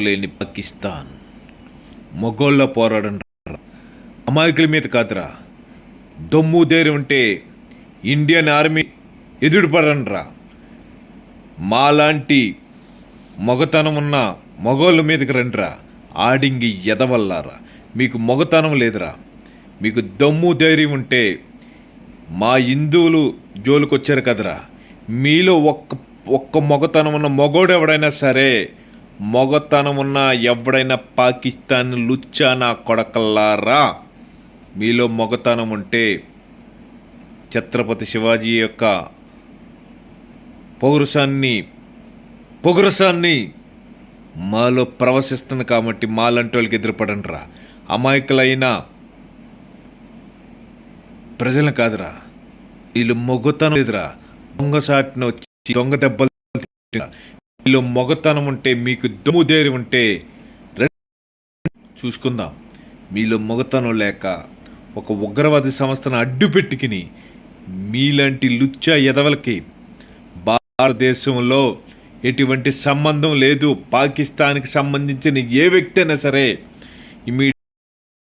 లేని పాకిస్తాన్ మొగోళ్ళ పోరాడం అమాయకుల మీద కాదురా. దమ్ము ధైర్యం ఉంటే ఇండియన్ ఆర్మీ ఎదురుపడనరా. మాలాంటి మొగతనం ఉన్న మొగోళ్ళ మీదకి రండిరా. ఆడింగి ఎదవల్లారా, మీకు మొగతనం లేదురా. మీకు దమ్ము ధైర్యం ఉంటే మా హిందువులు జోలికొచ్చారు కదరా. మీలో ఒక్క మొగతనం ఉన్న మొగోడు ఎవడైనా సరే, మొగతనం ఉన్న ఎవడైనా పాకిస్తాన్ లుచ్చా నా కొడకల్లారా, మీలో మొగతనం ఉంటే ఛత్రపతి శివాజీ యొక్క పొగురసాన్ని మాలో ప్రవశిస్తుంది కాబట్టి మాలాంటి వాళ్ళకి ఎదురుపడండిరా. అమాయకులైన ప్రజలను కాదురా. వీళ్ళు మొగతనం లేదురా. దొంగసాటిన వచ్చి దొంగ దెబ్బలు. వీళ్ళు మొగతనం ఉంటే, మీకు దమ్ము ధైర్యం ఉంటే చూసుకుందాం. మీలో మొగతనం లేక ఒక ఉగ్రవాది సంస్థను అడ్డుపెట్టుకుని మీలాంటి లుచ్చా ఎదవలకి భారతదేశంలో ఎటువంటి సంబంధం లేదు. పాకిస్తాన్కి సంబంధించిన ఏ వ్యక్తి అయినా సరే